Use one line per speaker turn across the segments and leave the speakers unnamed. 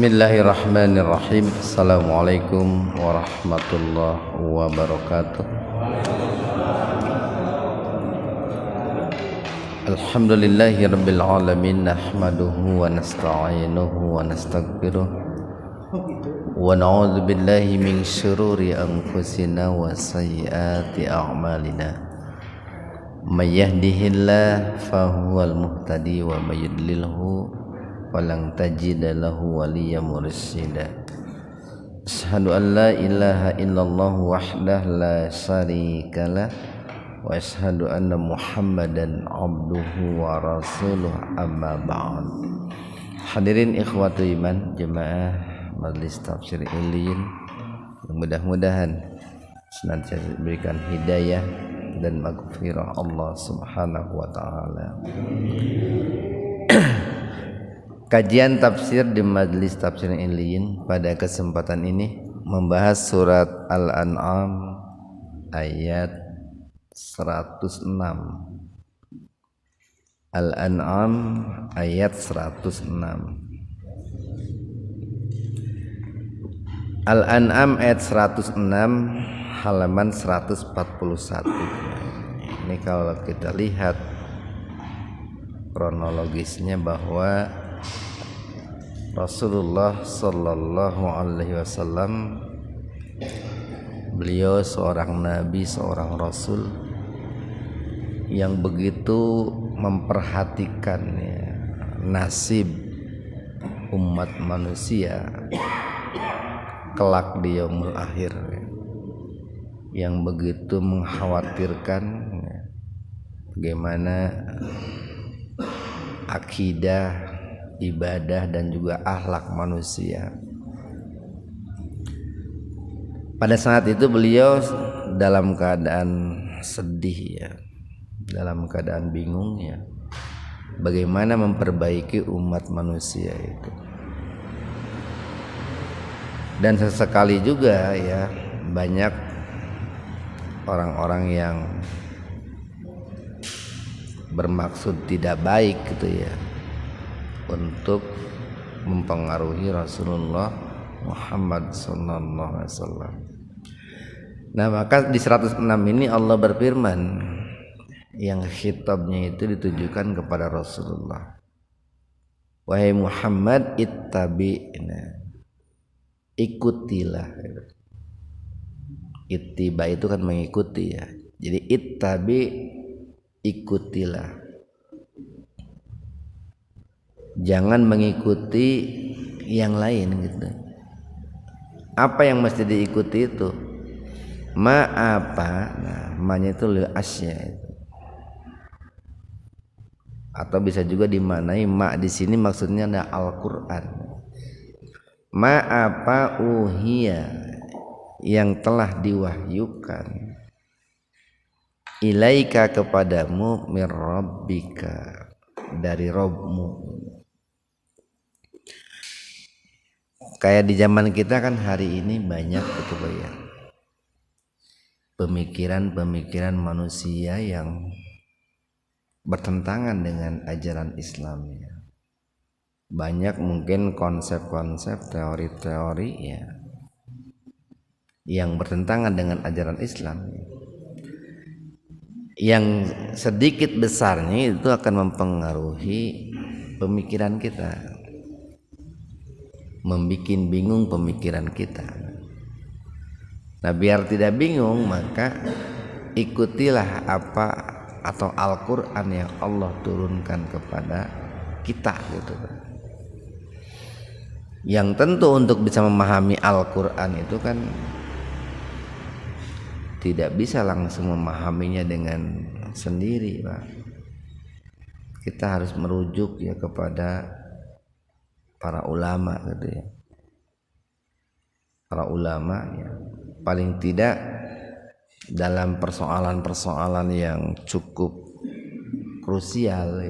Bismillahirrahmanirrahim. Assalamualaikum warahmatullahi wabarakatuh. Alhamdulillahi rabbil alamin. Nahmaduhu wa nasta'inuhu wa nastaghfiruh wa na'udzu billahi min syururi anfusina wa sayyiati a'malina. May yahdihillahu fahuwal muhtadi wa may yudlilhu walang tajida lahu waliyyan mursyida. Asyhadu an la ilaha illallah wahdahu la syarikalah wa asyhadu anna Muhammadan abduhu wa rasuluh, amma ba'd. Hadirin ikhwatu iman, jemaah Majelis Tafsir Illiyin, mudah-mudahan senantiasa diberikan hidayah dan maghfirah Allah Subhanahu wa taala. Kajian tafsir di Majelis Tafsir Illiyin pada kesempatan ini membahas surat Al-An'am ayat 106. Al-An'am ayat 106. Al-An'am ayat 106 halaman 141. Ini kalau kita lihat kronologisnya bahwa Rasulullah sallallahu alaihi wasallam, beliau seorang nabi, seorang rasul yang begitu memperhatikan nasib umat manusia kelak di yaumul akhir, yang begitu mengkhawatirkan bagaimana akidah, ibadah dan juga akhlak manusia. Pada saat itu beliau dalam keadaan sedih dalam keadaan bingung bagaimana memperbaiki umat manusia itu. Dan sesekali juga banyak orang-orang yang bermaksud tidak baik untuk mempengaruhi Rasulullah Muhammad sallallahu alaihi wasallam. Nah, maka di 106 ini Allah berfirman, yang khitabnya itu ditujukan kepada Rasulullah. Wahai Muhammad, ittabi'na, ikutilah. Ittiba itu kan mengikuti Jadi ittabi, ikutilah. Jangan mengikuti yang lain Apa yang mesti diikuti itu? Ma-nya itu lil asya itu. Atau bisa juga dimaknai ma di sini maksudnya ada Al-Qur'an. Ma uhiya, yang telah diwahyukan ilaika, kepadamu, mir rabbika, dari Rabbmu. Kayak di zaman kita kan hari ini banyak pemikiran-pemikiran manusia yang bertentangan dengan ajaran Islam. Banyak mungkin konsep-konsep, teori-teori yang bertentangan dengan ajaran Islam, yang sedikit besarnya itu akan mempengaruhi pemikiran kita, membikin bingung pemikiran kita. Nah, biar tidak bingung, maka ikutilah apa atau Al-Qur'an yang Allah turunkan kepada kita Yang tentu untuk bisa memahami Al-Qur'an itu kan tidak bisa langsung memahaminya dengan sendiri, Pak. Kita harus merujuk kepada para ulama Para ulama paling tidak dalam persoalan-persoalan yang cukup krusial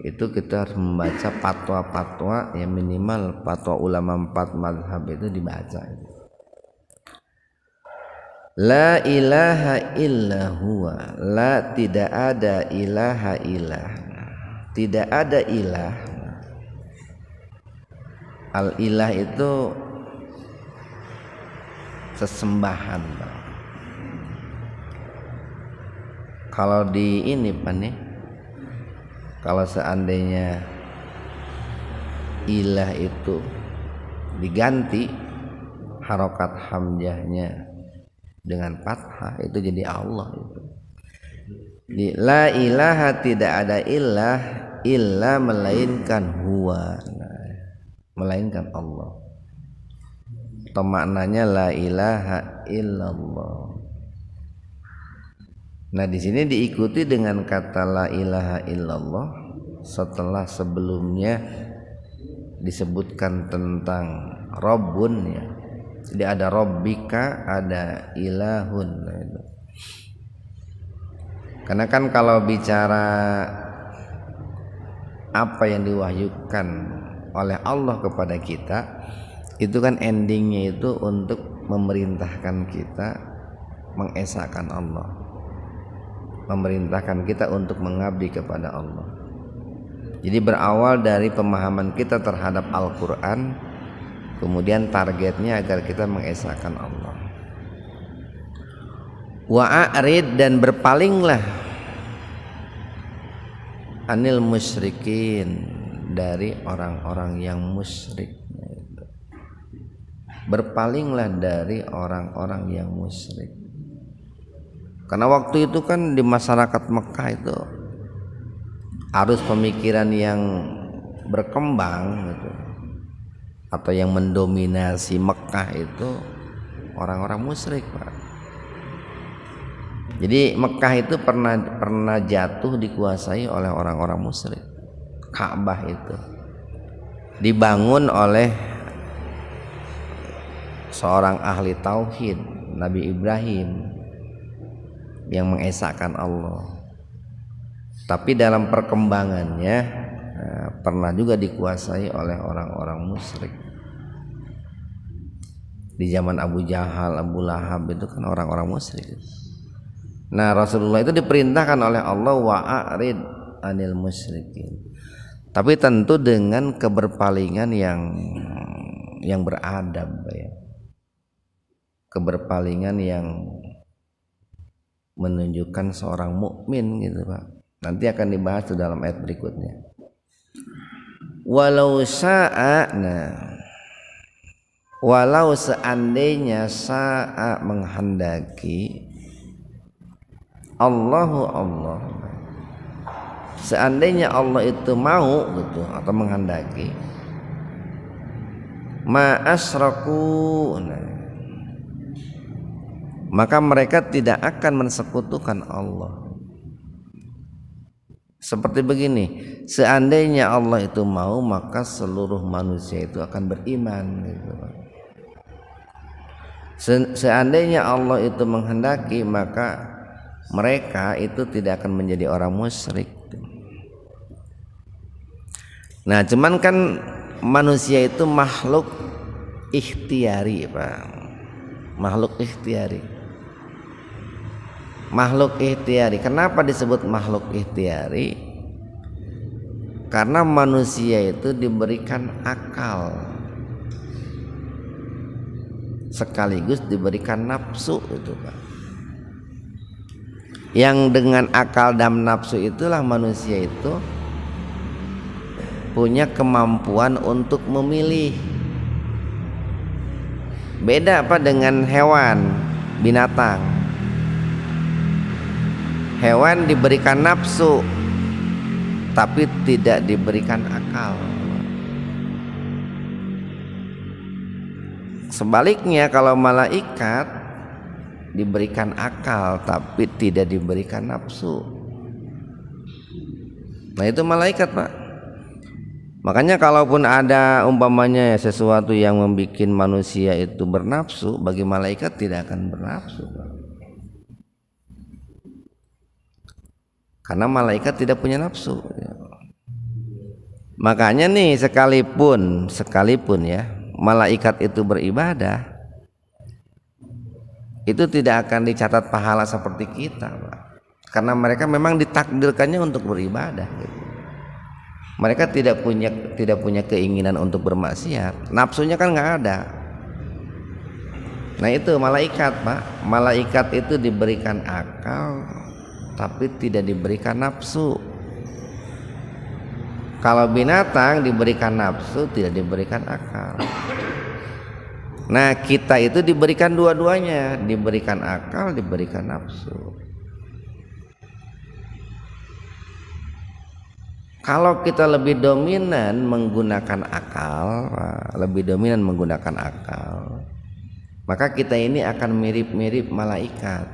itu kita harus membaca fatwa-fatwa yang minimal fatwa ulama 4 mazhab itu dibaca. La ilaha illa huwa, la, tidak ada ilaha ilah, tidak ada ilah Al-ilah itu sesembahan, Pak. Kalau di ini Pak nih, kalau seandainya ilah itu diganti harokat hamzahnya dengan fathah, itu jadi Allah itu. Di la ilaha, tidak ada ilah illa melainkan huwa, melainkan Allah. Atau maknanya la ilaha illallah. Nah, di sini diikuti dengan kata la ilaha illallah setelah sebelumnya disebutkan tentang Rabbun ya. Jadi ada Rabbika, ada ilahun. Karena kan kalau bicara apa yang diwahyukan oleh Allah kepada kita, itu kan endingnya itu untuk memerintahkan kita mengesahkan Allah, memerintahkan kita untuk mengabdi kepada Allah. Jadi berawal dari pemahaman kita terhadap Al-Quran, kemudian targetnya agar kita mengesahkan Allah. Wa'arid, dan berpalinglah anil musyrikin, dari orang-orang yang musyrik. Berpalinglah dari orang-orang yang musyrik. Karena waktu itu kan di masyarakat Mekah itu arus pemikiran yang berkembang gitu, atau yang mendominasi Mekah itu orang-orang musyrik, Pak. Jadi Mekah itu pernah jatuh dikuasai oleh orang-orang musyrik. Ka'bah itu dibangun oleh seorang ahli tauhid, Nabi Ibrahim, yang mengesahkan Allah. Tapi dalam perkembangannya pernah juga dikuasai oleh orang-orang musyrik. Di zaman Abu Jahal, Abu Lahab itu kan orang-orang musyrik. Nah, Rasulullah itu diperintahkan oleh Allah wa'arid anil musyrikin. Tapi tentu dengan keberpalingan yang beradab ya. Keberpalingan yang menunjukkan seorang mukmin gitu, Pak. Nanti akan dibahas di dalam ayat berikutnya. Walau seandainya sa'a menghendaki Allah, seandainya Allah itu mau gitu atau menghendaki, ma asyraku, maka mereka tidak akan mensekutukan Allah. Seperti begini, seandainya Allah itu mau, maka seluruh manusia itu akan beriman gitu. Seandainya Allah itu menghendaki, maka mereka itu tidak akan menjadi orang musyrik. Nah, cuman kan manusia itu makhluk ikhtiari, Pak. Makhluk ikhtiari. Makhluk ikhtiari. Kenapa disebut makhluk ikhtiari? Karena manusia itu diberikan akal sekaligus diberikan nafsu itu, Pak. Yang dengan akal dan nafsu itulah manusia itu punya kemampuan untuk memilih. Beda apa dengan hewan, binatang. Hewan diberikan nafsu tapi tidak diberikan akal. Sebaliknya kalau malaikat diberikan akal tapi tidak diberikan nafsu. Nah, itu malaikat, Pak. Makanya kalaupun ada umpamanya sesuatu yang membuat manusia itu bernafsu, bagi malaikat tidak akan bernafsu, Pak. Karena malaikat tidak punya nafsu. Makanya nih sekalipun ya malaikat itu beribadah, itu tidak akan dicatat pahala seperti kita, Pak. Karena mereka memang ditakdirkannya untuk beribadah gitu. Mereka tidak punya keinginan untuk bermaksiat, nafsunya kan nggak ada. Nah itu malaikat, Pak. Malaikat itu diberikan akal tapi tidak diberikan nafsu. Kalau binatang diberikan nafsu, tidak diberikan akal. Nah kita itu diberikan dua-duanya, diberikan akal, diberikan nafsu. Kalau kita lebih dominan menggunakan akal, maka kita ini akan mirip-mirip malaikat.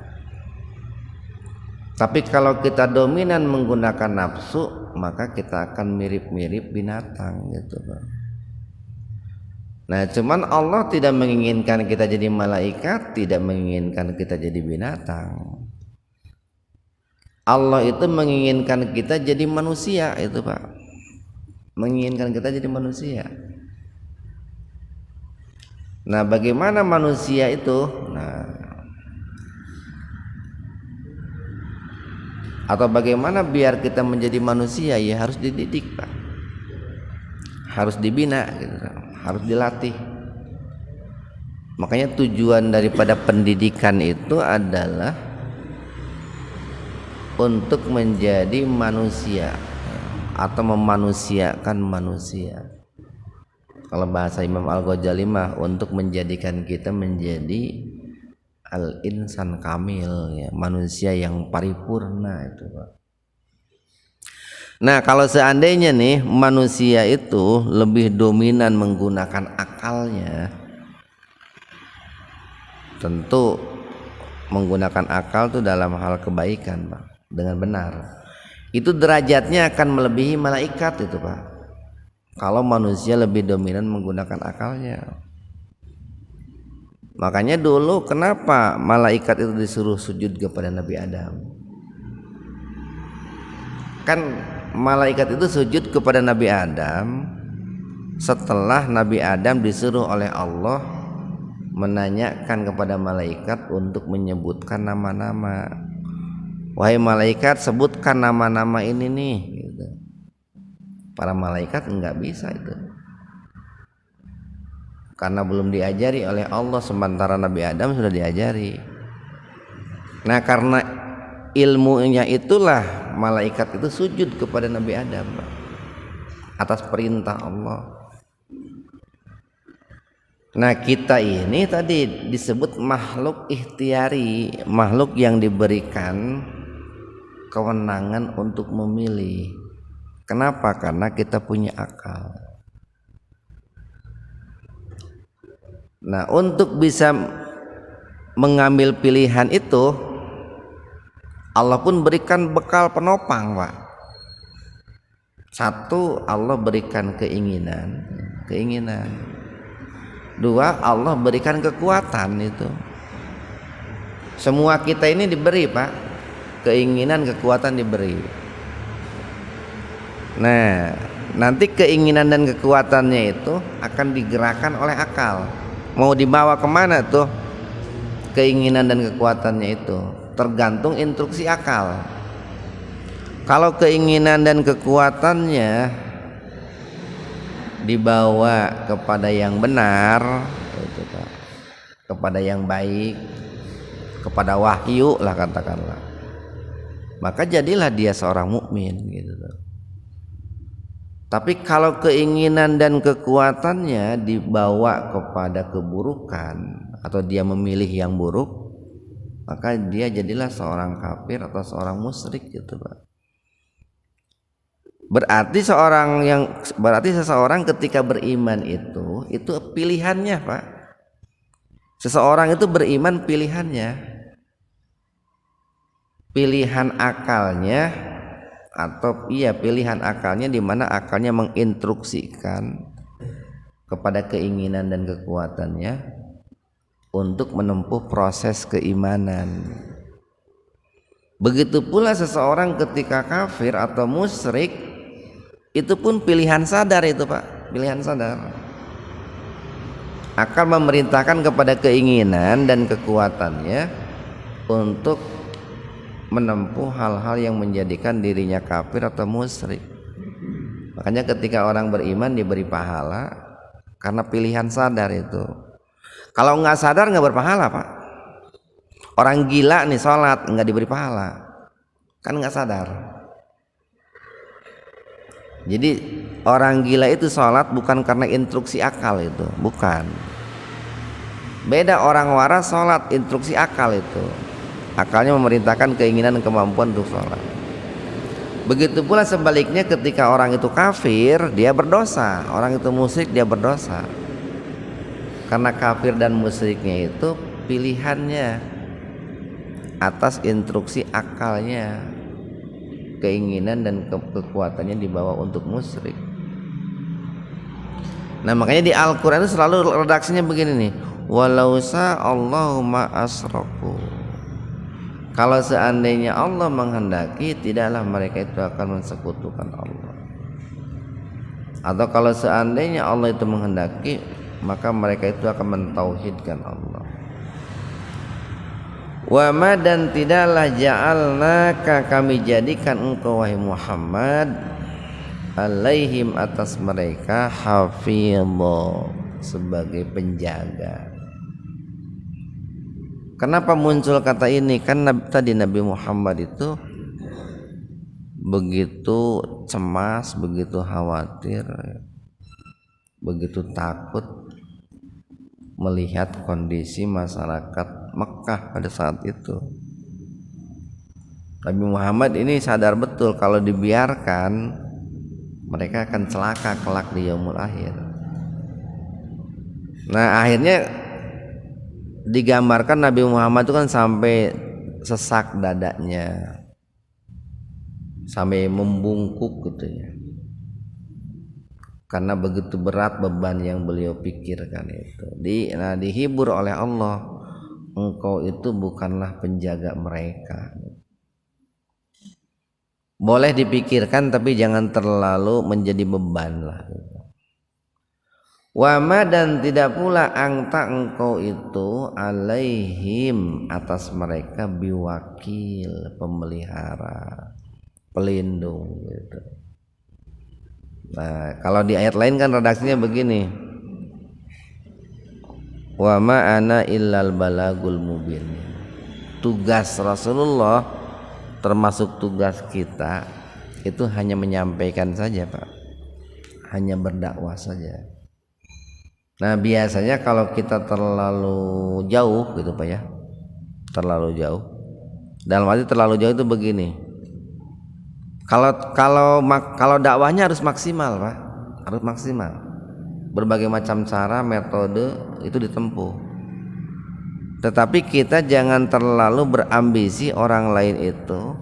Tapi kalau kita dominan menggunakan nafsu, maka kita akan mirip-mirip binatang gitu, Pak. Nah, cuman Allah tidak menginginkan kita jadi malaikat, tidak menginginkan kita jadi binatang. Allah itu menginginkan kita jadi manusia itu, Pak. Menginginkan kita jadi manusia. Nah, bagaimana manusia itu? Atau bagaimana biar kita menjadi manusia? Ya harus dididik, Pak. Harus dibina gitu, harus dilatih. Makanya tujuan daripada pendidikan itu adalah untuk menjadi manusia atau memanusiakan manusia. Kalau bahasa Imam Al-Ghazali mah untuk menjadikan kita menjadi al-insan kamil, ya, manusia yang paripurna itu, Pak. Nah, kalau seandainya nih manusia itu lebih dominan menggunakan akalnya, tentu menggunakan akal itu dalam hal kebaikan, Pak, dengan benar, itu derajatnya akan melebihi malaikat itu, Pak. Kalau manusia lebih dominan menggunakan akalnya. Makanya dulu kenapa malaikat itu disuruh sujud kepada Nabi Adam? Kan malaikat itu sujud kepada Nabi Adam setelah Nabi Adam disuruh oleh Allah menanyakan kepada malaikat untuk menyebutkan nama-nama. Wahai malaikat, sebutkan nama-nama ini nih gitu. Para malaikat enggak bisa itu, karena belum diajari oleh Allah, sementara Nabi Adam sudah diajari. Nah karena ilmunya itulah malaikat itu sujud kepada Nabi Adam, Pak, atas perintah Allah. Nah kita ini tadi disebut makhluk ikhtiari, makhluk yang diberikan kewenangan untuk memilih. Kenapa? Karena kita punya akal. Nah, untuk bisa mengambil pilihan itu, Allah pun berikan bekal penopang, Pak. Satu, Allah berikan keinginan. Dua, Allah berikan kekuatan itu. Semua kita ini diberi, Pak, keinginan, kekuatan diberi. Nah, nanti keinginan dan kekuatannya itu akan digerakkan oleh akal. Mau dibawa kemana tuh keinginan dan kekuatannya itu? Tergantung instruksi akal. Kalau keinginan dan kekuatannya dibawa kepada yang benar, itu, Pak, kepada yang baik, kepada wahyu lah katakanlah, maka jadilah dia seorang mukmin gitu. Tapi kalau keinginan dan kekuatannya dibawa kepada keburukan atau dia memilih yang buruk, maka dia jadilah seorang kafir atau seorang musyrik gitu, Pak. Berarti seseorang ketika beriman itu pilihannya, Pak. Seseorang itu beriman pilihannya. Pilihan akalnya pilihan akalnya, di mana akalnya menginstruksikan kepada keinginan dan kekuatannya untuk menempuh proses keimanan. Begitu pula seseorang ketika kafir atau musyrik, itu pun pilihan sadar itu, Pak, pilihan sadar. Akan memerintahkan kepada keinginan dan kekuatannya untuk menempuh hal-hal yang menjadikan dirinya kafir atau musyrik. Makanya ketika orang beriman diberi pahala karena pilihan sadar itu. Kalau nggak sadar nggak berpahala, Pak. Orang gila nih sholat nggak diberi pahala, kan nggak sadar. Jadi orang gila itu sholat bukan karena instruksi akal itu, bukan. Beda orang waras sholat instruksi akal itu. Akalnya memerintahkan keinginan dan kemampuan untuk sholat. Begitu pula sebaliknya ketika orang itu kafir dia berdosa, orang itu musyrik dia berdosa. Karena kafir dan musyriknya itu pilihannya atas instruksi akalnya, keinginan dan kekuatannya dibawa untuk musyrik. Nah makanya di Al-Quran itu selalu redaksinya begini nih, walau sa'allahu ma asraku. Kalau seandainya Allah menghendaki, tidaklah mereka itu akan mensekutukan Allah. Atau kalau seandainya Allah itu menghendaki, maka mereka itu akan mentauhidkan Allah. Wa ma dan tidaklah ja'alnaka kami jadikan engkau wahai Muhammad alaihim atas mereka hafidha sebagai penjaga. Kenapa muncul kata ini? Kan tadi Nabi Muhammad itu begitu cemas, begitu khawatir, begitu takut melihat kondisi masyarakat Mekah pada saat itu. Nabi Muhammad ini sadar betul kalau dibiarkan mereka akan celaka kelak di yaumul akhir. Nah akhirnya digambarkan Nabi Muhammad itu kan sampai sesak dadanya, sampai membungkuk gitu ya, karena begitu berat beban yang beliau pikirkan itu. Dihibur oleh Allah, engkau itu bukanlah penjaga mereka. Boleh dipikirkan tapi jangan terlalu menjadi beban lah. Wa ma dan tidak pula angta engkau itu alaihim atas mereka biwakil, pemelihara, pelindung gitu. Nah, kalau di ayat lain kan redaksinya begini. Wa ma ana illal balagul mubin. Tugas Rasulullah termasuk tugas kita itu hanya menyampaikan saja, Pak. Hanya berdakwah saja. Nah, biasanya kalau kita terlalu jauh gitu, Pak ya. Terlalu jauh. Dalam arti terlalu jauh itu begini. Kalau dakwahnya harus maksimal, Pak. Harus maksimal. Berbagai macam cara, metode itu ditempuh. Tetapi kita jangan terlalu berambisi orang lain itu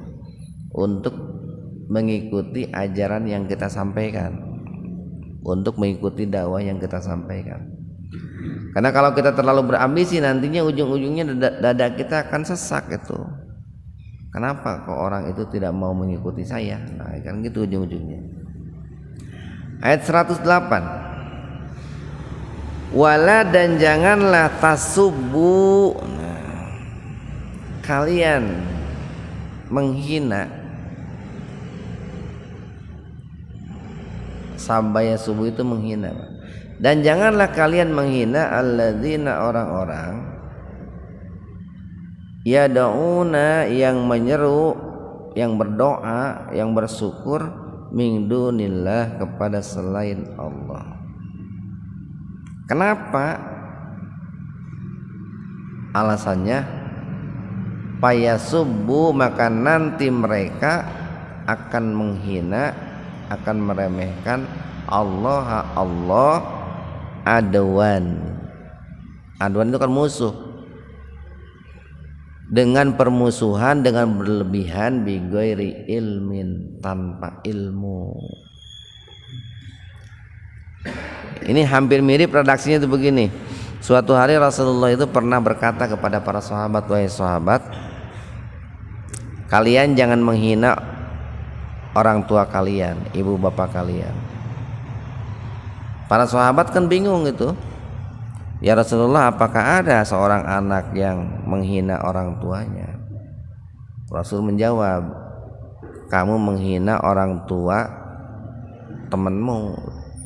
untuk mengikuti ajaran yang kita sampaikan, untuk mengikuti dakwah yang kita sampaikan. Karena kalau kita terlalu berambisi, nantinya ujung-ujungnya dada kita akan sesak itu. Kenapa kok orang itu tidak mau mengikuti saya? Nah, kan gitu ujung-ujungnya. Ayat 108. Wala dan janganlah tasubbu, kalian menghina. Sabaya subuh itu menghina. Dan janganlah kalian menghina alladzina orang-orang yad'una yang menyeru, yang berdoa, yang bersyukur min dunillah kepada selain Allah. Kenapa? Alasannya payasubbu, maka nanti mereka akan menghina, akan meremehkan Allah adwan. Adwan itu kan musuh. Dengan permusuhan, dengan berlebihan, bighairi ilmin, tanpa ilmu. Ini hampir mirip redaksinya itu begini. Suatu hari Rasulullah itu pernah berkata kepada para sahabat, wahai sahabat, kalian jangan menghina orang tua kalian, ibu bapak kalian. Para sahabat kan bingung itu. Ya Rasulullah, apakah ada seorang anak yang menghina orang tuanya? Rasul menjawab, kamu menghina orang tua temanmu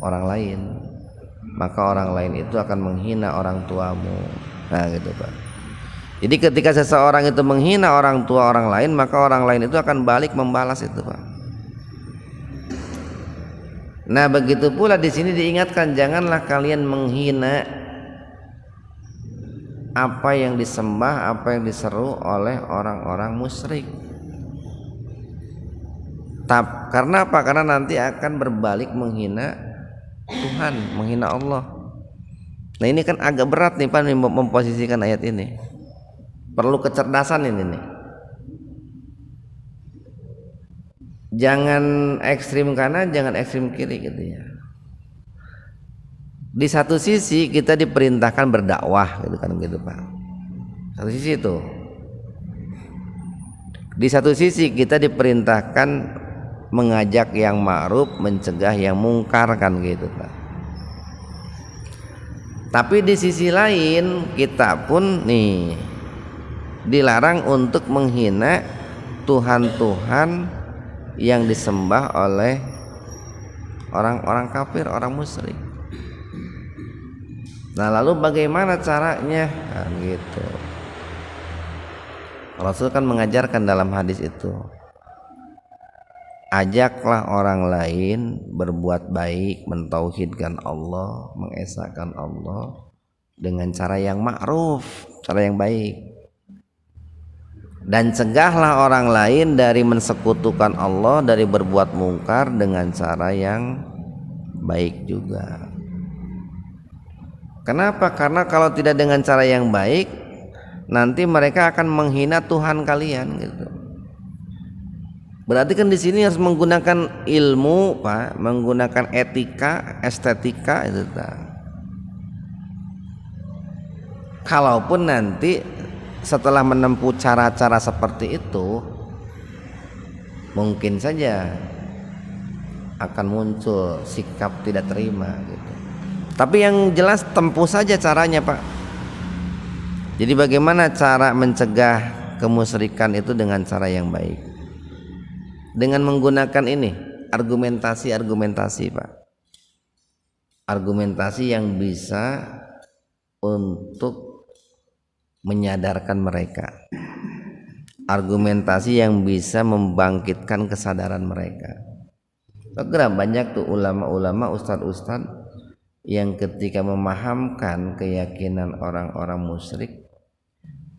orang lain, maka orang lain itu akan menghina orang tuamu. Nah gitu Pak. Jadi ketika seseorang itu menghina orang tua orang lain, maka orang lain itu akan balik membalas itu Pak. Nah begitu pula di sini diingatkan, janganlah kalian menghina apa yang disembah, apa yang diseru oleh orang-orang musyrik. Karena apa? Karena nanti akan berbalik menghina Tuhan, menghina Allah. Nah ini kan agak berat nih Pak memposisikan ayat ini. Perlu kecerdasan ini nih. Jangan ekstrim kanan, jangan ekstrim kiri gitu ya. Di satu sisi kita diperintahkan berdakwah gitu kan gitu Pak. Satu sisi itu. Di satu sisi kita diperintahkan mengajak yang ma'ruf, mencegah yang mungkar kan gitu Pak. Tapi di sisi lain kita pun nih dilarang untuk menghina Tuhan-Tuhan yang disembah oleh orang-orang kafir, orang musyrik. Nah lalu bagaimana caranya? Kan gitu. Rasul kan mengajarkan dalam hadis itu, ajaklah orang lain berbuat baik, mentauhidkan Allah, mengesahkan Allah dengan cara yang ma'ruf, cara yang baik. Dan cegahlah orang lain dari mensekutukan Allah, dari berbuat mungkar dengan cara yang baik juga. Kenapa? Karena kalau tidak dengan cara yang baik, nanti mereka akan menghina Tuhan kalian gitu. Berarti kan di sini harus menggunakan ilmu, Pak, menggunakan etika, estetika itu Pak. Kalaupun nanti setelah menempuh cara-cara seperti itu, mungkin saja akan muncul sikap tidak terima gitu. Tapi yang jelas tempuh saja caranya, Pak. Jadi bagaimana cara mencegah kemusyrikan itu dengan cara yang baik? Dengan menggunakan ini argumentasi Pak, argumentasi yang bisa untuk menyadarkan mereka, argumentasi yang bisa membangkitkan kesadaran mereka. Karena banyak tuh ulama-ulama, ustadz-ustadz yang ketika memahamkan keyakinan orang-orang musyrik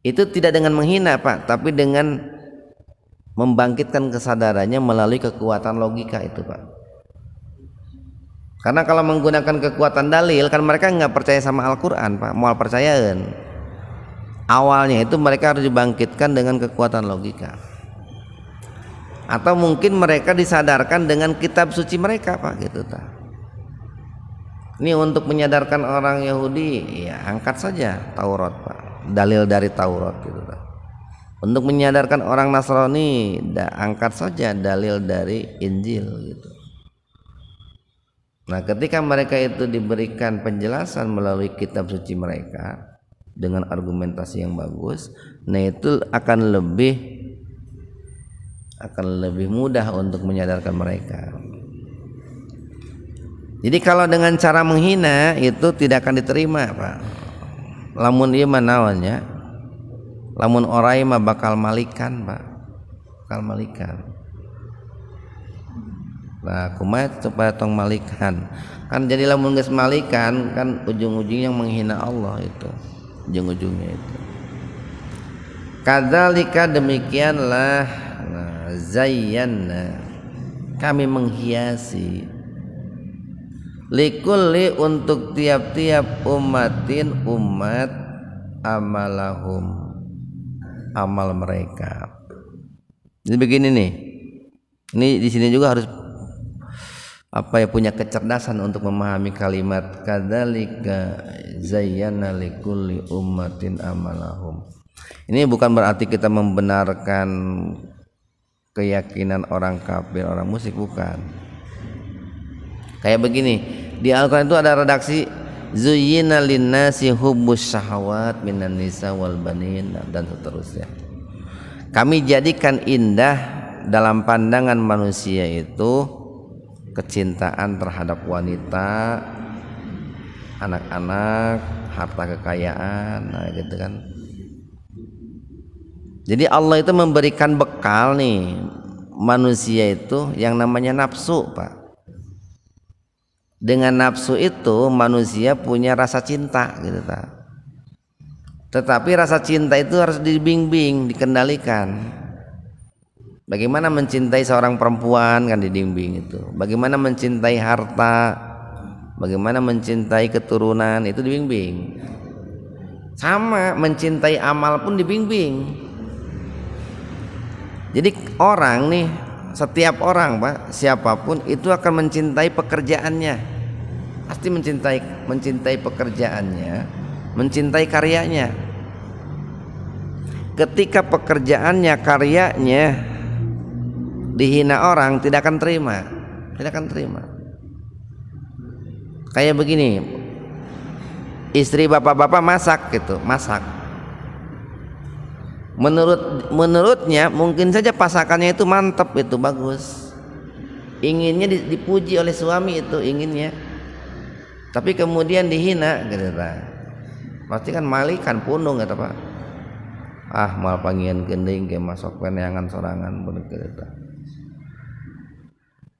itu tidak dengan menghina Pak, tapi dengan membangkitkan kesadarannya melalui kekuatan logika itu Pak. Karena kalau menggunakan kekuatan dalil kan mereka nggak percaya sama Al-Quran Pak, mau percayaan. Awalnya itu mereka harus dibangkitkan dengan kekuatan logika. Atau mungkin mereka disadarkan dengan kitab suci mereka Pak gitu Pak. Ini untuk menyadarkan orang Yahudi, ya angkat saja Taurat Pak, dalil dari Taurat gitu Pak. Untuk menyadarkan orang Nasrani, angkat saja dalil dari Injil gitu. Nah, ketika mereka itu diberikan penjelasan melalui kitab suci mereka dengan argumentasi yang bagus, nah itu akan lebih mudah untuk menyadarkan mereka. Jadi kalau dengan cara menghina itu tidak akan diterima, Pak. Lamun ieu manaonnya? Lamun orai mah bakal malikan Pak, bakal malikan. Nah kumaha supaya tong malikan? Kan jadi lamun geus malikan kan ujung-ujungnya menghina Allah itu, ujung-ujungnya itu. Kadzalika demikianlah, zayyana kami menghiasi, likulli untuk tiap-tiap umatin umat, amalahum amal mereka. Jadi begini nih, ini di sini juga harus punya kecerdasan untuk memahami kalimat kadzalika zayyana likulli ummatin amalahum. Ini bukan berarti kita membenarkan keyakinan orang kafir, orang musyrik, bukan. Kayak begini, di Al-Quran itu ada redaksi zuyyina linnasi hubbus syahawat minan nisa wal banin dan seterusnya. Kami jadikan indah dalam pandangan manusia itu kecintaan terhadap wanita, anak-anak, harta kekayaan, nah gitu kan. Jadi Allah itu memberikan bekal nih manusia itu yang namanya nafsu, Pak. Dengan nafsu itu manusia punya rasa cinta gitu, Pak. Tetapi rasa cinta itu harus dibimbing, dikendalikan. Bagaimana mencintai seorang perempuan kan dibimbing itu. Bagaimana mencintai harta, bagaimana mencintai keturunan itu dibimbing. Sama mencintai amal pun dibimbing. Jadi orang nih, setiap orang Pak, siapapun itu akan mencintai pekerjaannya. Pasti mencintai pekerjaannya, mencintai karyanya. Ketika pekerjaannya, karyanya dihina orang, tidak akan terima. Kayak begini, istri bapak-bapak masak gitu, menurutnya mungkin saja pasakannya itu mantap, itu bagus, inginnya dipuji oleh suami, itu inginnya, tapi kemudian dihina gitu, pasti kan malikan punung gitu, Pak. Mal panggian gending ke masuk peneangan sorangan gitu.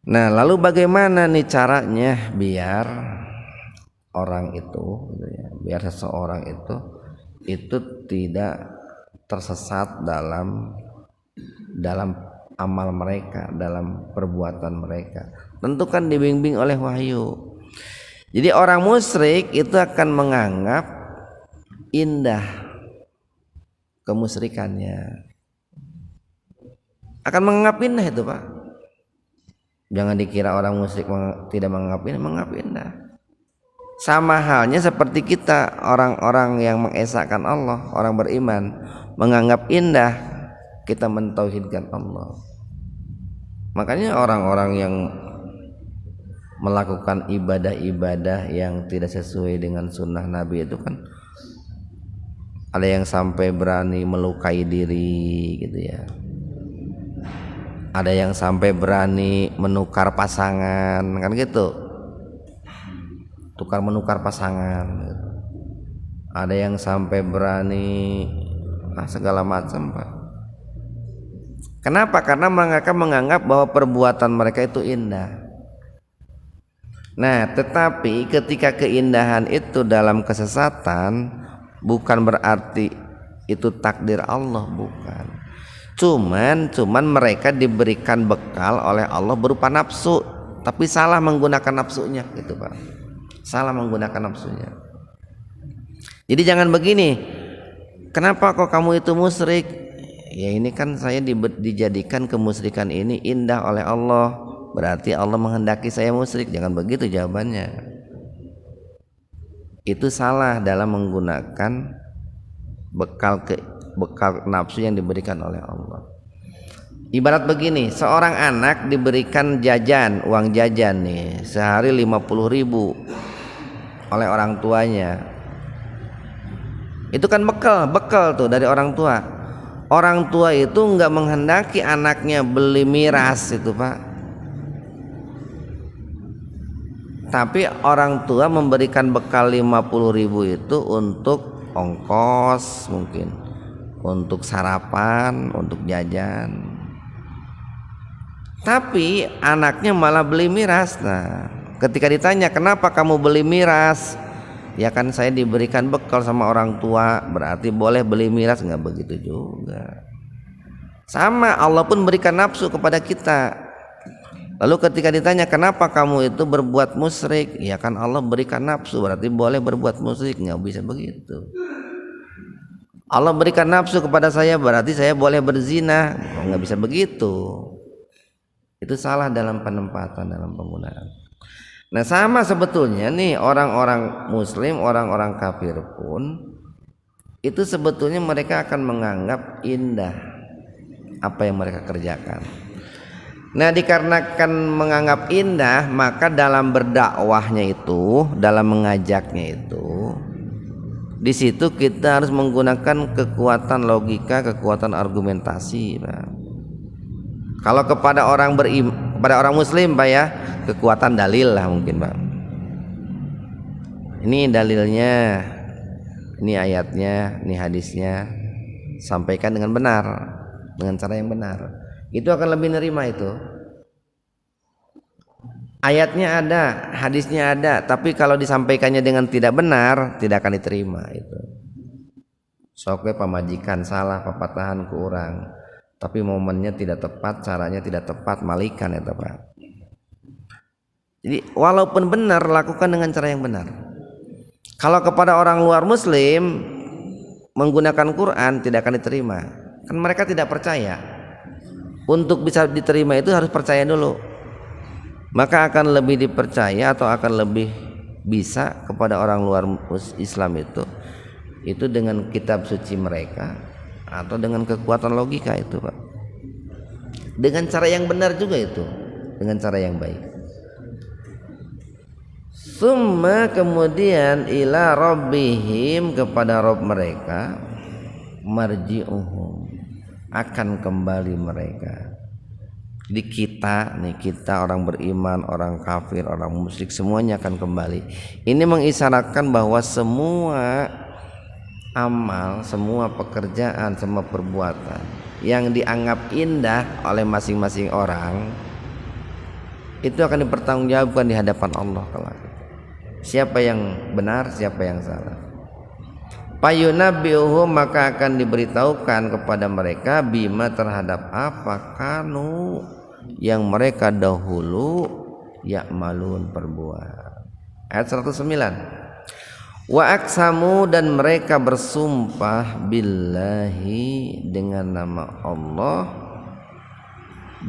Nah, lalu bagaimana nih caranya biar orang itu gitu ya, biar seseorang itu tidak tersesat dalam amal mereka, dalam perbuatan mereka. Tentu kan dibimbing oleh wahyu. Jadi orang musyrik itu akan menganggap indah kemusyrikannya, akan menganggap indah itu, Pak. Jangan dikira orang musyrik tidak menganggap indah. Sama halnya seperti kita, orang-orang yang mengesahkan Allah, orang beriman menganggap indah kita mentauhidkan Allah. Makanya orang-orang yang melakukan ibadah-ibadah yang tidak sesuai dengan sunnah Nabi itu kan ada yang sampai berani melukai diri gitu ya. Ada yang sampai berani menukar pasangan kan gitu. Menukar pasangan gitu. Ada yang sampai berani segala macam, Pak. Kenapa? Karena mereka menganggap bahwa perbuatan mereka itu indah. Nah, tetapi ketika keindahan itu dalam kesesatan, bukan berarti itu takdir Allah, bukan. Cuman mereka diberikan bekal oleh Allah berupa nafsu, tapi salah menggunakan nafsunya gitu, Pak. Salah menggunakan nafsunya. Jadi jangan begini, kenapa kok kamu itu musyrik? Ya ini kan saya dijadikan kemusyrikan ini indah oleh Allah, berarti Allah menghendaki saya musyrik. Jangan begitu jawabannya. Itu salah dalam menggunakan bekal nafsu yang diberikan oleh Allah. Ibarat begini, seorang anak diberikan jajan, uang jajan nih, sehari 50.000 oleh orang tuanya. Itu kan bekal tuh dari orang tua. Orang tua itu enggak menghendaki anaknya beli miras itu, Pak. Tapi orang tua memberikan bekal 50.000 itu untuk ongkos mungkin, untuk sarapan, untuk jajan. Tapi anaknya malah beli miras. Nah, ketika ditanya kenapa kamu beli miras, ya kan saya diberikan bekal sama orang tua, berarti boleh beli miras. Enggak begitu juga. Sama, Allah pun berikan nafsu kepada kita. Lalu ketika ditanya kenapa kamu itu berbuat musyrik, ya kan Allah berikan nafsu, berarti boleh berbuat musyrik. Enggak bisa begitu. Allah berikan nafsu kepada saya, berarti saya boleh berzina. Enggak bisa begitu. Itu salah dalam penempatan, dalam penggunaan. Nah, sama sebetulnya nih orang-orang muslim, orang-orang kafir pun itu sebetulnya mereka akan menganggap indah apa yang mereka kerjakan. Nah, dikarenakan menganggap indah, maka dalam berdakwahnya itu, dalam mengajaknya itu, di situ kita harus menggunakan kekuatan logika, kekuatan argumentasi, Pak. Kalau kepada orang kepada orang muslim Pak ya, kekuatan dalil lah mungkin Pak. Ini dalilnya, ini ayatnya, ini hadisnya, sampaikan dengan benar, dengan cara yang benar, itu akan lebih nerima itu. Ayatnya ada, hadisnya ada, tapi kalau disampaikannya dengan tidak benar, tidak akan diterima itu. Sokwe pamajikan salah papatahan ke orang, tapi momennya tidak tepat, caranya tidak tepat, malikan itu Pak. Jadi walaupun benar, lakukan dengan cara yang benar. Kalau kepada orang luar muslim menggunakan Quran tidak akan diterima, kan mereka tidak percaya. Untuk bisa diterima itu harus percaya dulu, maka akan lebih dipercaya atau akan lebih bisa kepada orang luar Islam itu dengan kitab suci mereka atau dengan kekuatan logika itu Pak, dengan cara yang benar juga itu, dengan cara yang baik. Summa kemudian ila rabbihim, kepada Rabb mereka, marji'uhum, akan kembali mereka. Jadi kita orang beriman, orang kafir, orang musyrik, semuanya akan kembali. Ini mengisyaratkan bahwa semua amal, semua pekerjaan, semua perbuatan yang dianggap indah oleh masing-masing orang itu akan dipertanggungjawabkan di hadapan Allah kelak. Siapa yang benar, siapa yang salah. Payunabbiuhum, maka akan diberitahukan kepada mereka bima, terhadap apa kanu yang mereka dahulu ya'malun, perbuat. Ayat 109. Wa aqsamu, dan mereka bersumpah billahi, dengan nama Allah,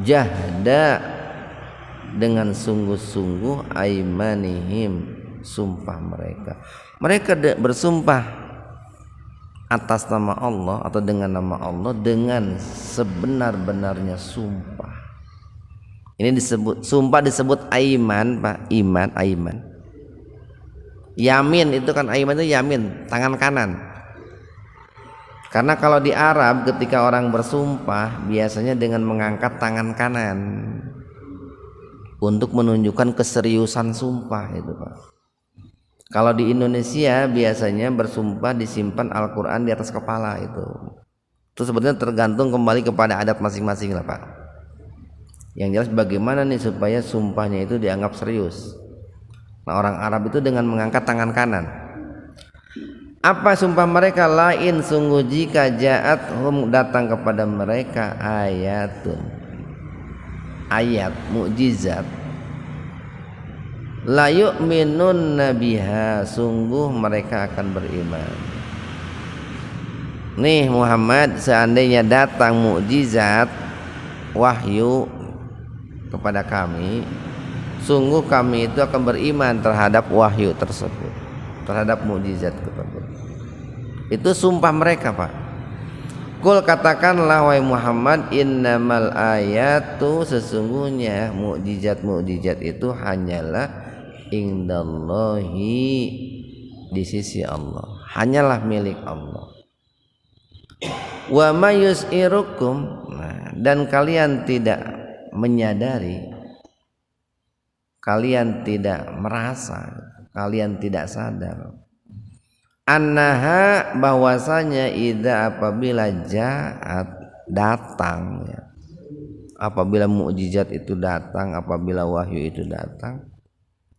jahda, dengan sungguh-sungguh, aimanihim, sumpah mereka bersumpah atas nama Allah atau dengan nama Allah dengan sebenar-benarnya sumpah. Ini disebut sumpah, disebut aiman Pak, aiman. Yamin itu kan, aiman itu yamin, tangan kanan. Karena kalau di Arab ketika orang bersumpah biasanya dengan mengangkat tangan kanan untuk menunjukkan keseriusan sumpah itu Pak. Kalau di Indonesia biasanya bersumpah disimpan Al-Quran di atas kepala itu sebetulnya tergantung kembali kepada adat masing-masing lah Pak. Yang jelas bagaimana nih supaya sumpahnya itu dianggap serius. Nah, orang Arab itu dengan mengangkat tangan kanan. Apa sumpah mereka? Lain, sungguh jika ja'athum, datang kepada mereka ayatun, ayat, mukjizat, la yu'minun nabiha, sungguh mereka akan beriman. Nih Muhammad, seandainya datang mukjizat wahyu kepada kami, sungguh kami itu akan beriman terhadap wahyu tersebut, terhadap mukjizat tersebut. Itu sumpah mereka Pak. Qul, katakanlah wahai Muhammad, innamal ayatu, sesungguhnya mukjizat itu hanyalah indallahi, di sisi Allah, hanyalah milik Allah. Wa mayus'irukum, dan kalian tidak menyadari, kalian tidak merasa, kalian tidak sadar, annaha, bahwasanya idza, apabila ja'at, datang ya, apabila mukjizat itu datang, apabila wahyu itu datang,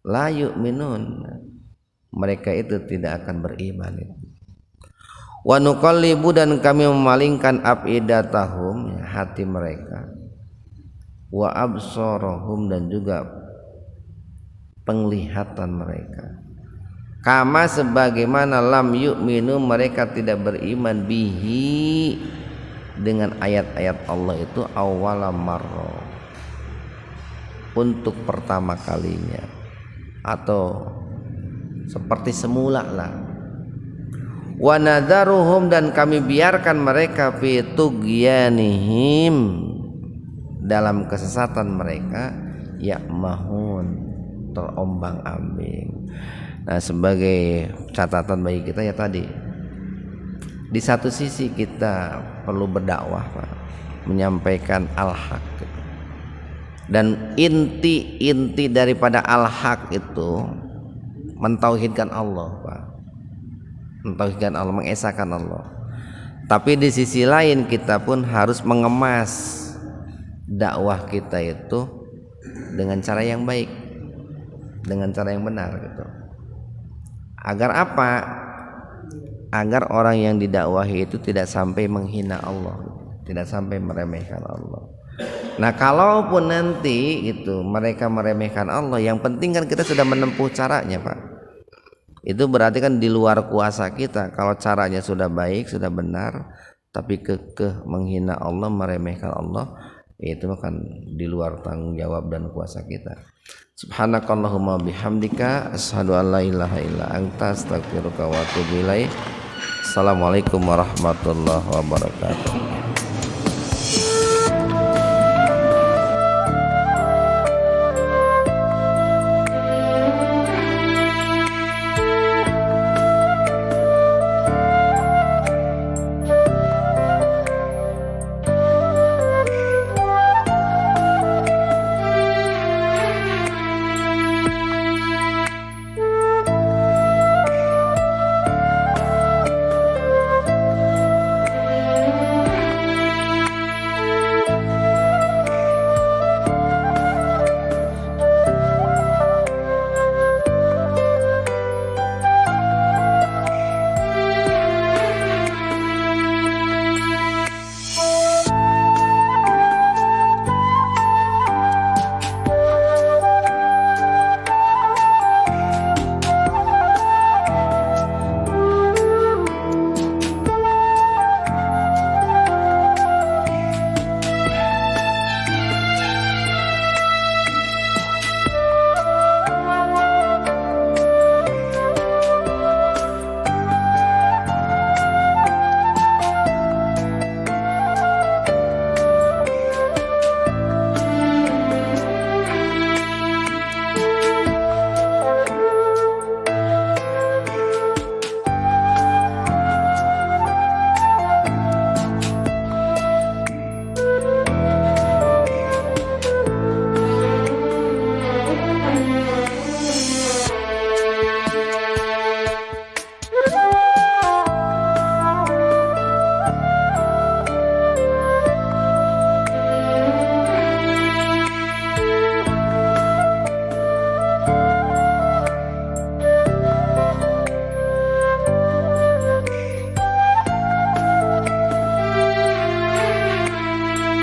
la yu'minun, mereka itu tidak akan beriman itu. Wa nuqallibu, dan kami memalingkan afidatahum, hati mereka, wa absarahum, dan juga penglihatan mereka, kama, sebagaimana lam yu'minu, mereka tidak beriman, bihi, dengan ayat-ayat Allah itu, awwala marra, untuk pertama kalinya, atau seperti semula lah. Wa nadharuhum, dan kami biarkan mereka fi tughyanihim, dalam kesesatan mereka, ya'mahun, terombang-ambing. Nah, sebagai catatan bagi kita ya tadi, di satu sisi kita perlu berdakwah Pak, menyampaikan al-haq, Dan inti daripada al-haq itu mentauhidkan Allah, Pak. Mentauhidkan Allah, mengesahkan Allah. Tapi di sisi lain kita pun harus mengemas dakwah kita itu dengan cara yang baik, dengan cara yang benar gitu. Agar apa? Agar orang yang didakwahi itu tidak sampai menghina Allah, tidak sampai meremehkan Allah. Nah, kalaupun nanti itu mereka meremehkan Allah, yang penting kan kita sudah menempuh caranya, Pak. Itu berarti kan di luar kuasa kita. Kalau caranya sudah baik, sudah benar, tapi kekeh menghina Allah, meremehkan Allah, itu kan di luar tanggung jawab dan kuasa kita. Subhanakallahumma bihamdika asyhadu an la ilaha illa anta astaghfiruka wa atubu ilaik. Assalamualaikum warahmatullahi wabarakatuh.